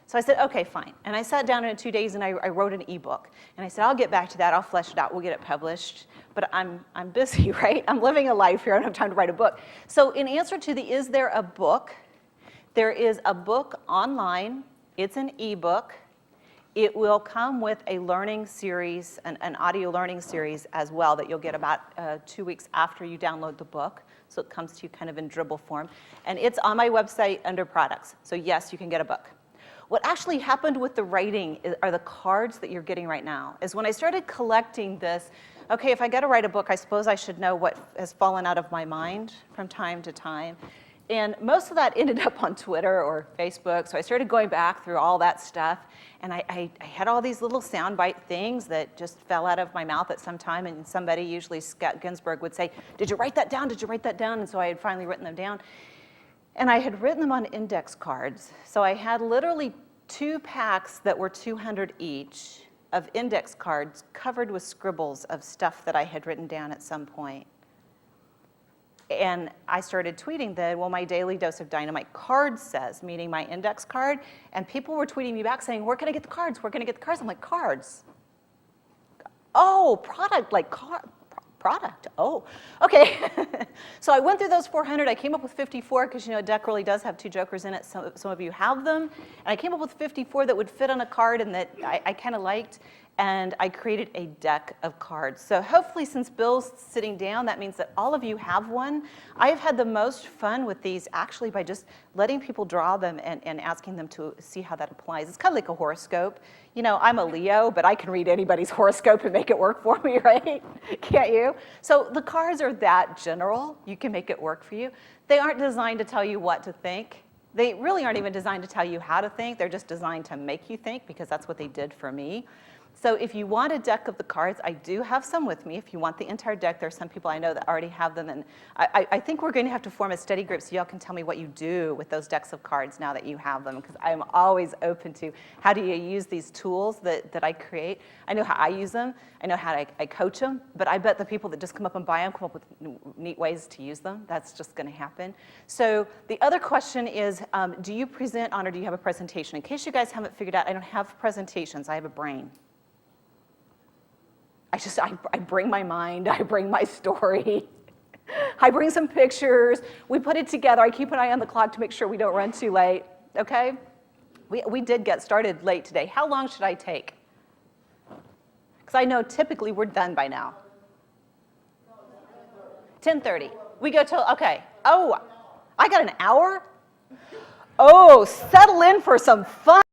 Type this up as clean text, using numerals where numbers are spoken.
So I said, okay, fine. And I sat down in 2 days and I wrote an ebook. And I said, I'll get back to that, I'll flesh it out, we'll get it published. But I'm busy, right? I'm living a life here, I don't have time to write a book. So in answer to the is there a book, there is a book online, it's an ebook. It will come with a learning series, an audio learning series as well that you'll get about 2 weeks after you download the book. So it comes to you kind of in dribble form. And it's on my website under products. So yes, you can get a book. What actually happened with the writing are the cards that you're getting right now. Is when I started collecting this, okay, if I got to write a book, I suppose I should know what has fallen out of my mind from time to time. And most of that ended up on Twitter or Facebook, so I started going back through all that stuff, and I had all these little soundbite things that just fell out of my mouth at some time, and somebody, usually Scott Ginsburg, would say, did you write that down? Did you write that down? And so I had finally written them down. And I had written them on index cards. So I had literally 2 packs that were 200 each of index cards covered with scribbles of stuff that I had written down at some point. And I started tweeting that, well, my daily dose of dynamite card says, meaning my index card, and people were tweeting me back saying, where can I get the cards? Where can I get the cards? I'm like, cards? Oh, product, like product, oh, okay. So I went through those 400, I came up with 54, because a deck really does have 2 jokers in it, some of you have them, and I came up with 54 that would fit on a card and that I kind of liked, and I created a deck of cards. So hopefully, since Bill's sitting down, that means that all of you have one. I've had the most fun with these actually by just letting people draw them and asking them to see how that applies. It's kind of like a horoscope. I'm a Leo, but I can read anybody's horoscope and make it work for me, right? Can't you? So the cards are that general. You can make it work for you. They aren't designed to tell you what to think. They really aren't even designed to tell you how to think. They're just designed to make you think, because that's what they did for me. So if you want a deck of the cards, I do have some with me. If you want the entire deck, there are some people I know that already have them. And I think we're going to have to form a study group so y'all can tell me what you do with those decks of cards now that you have them, because I'm always open to how do you use these tools that I create. I know how I use them. I know how I coach them. But I bet the people that just come up and buy them come up with neat ways to use them. That's just going to happen. So the other question is, do you present on, or do you have a presentation? In case you guys haven't figured out, I don't have presentations. I have a brain. I bring my mind, I bring my story, I bring some pictures, we put it together, I keep an eye on the clock to make sure we don't run too late, okay? We did get started late today. How long should I take? Because I know typically we're done by now. 10:30. We go till, okay. Oh, I got an hour? Oh, settle in for some fun.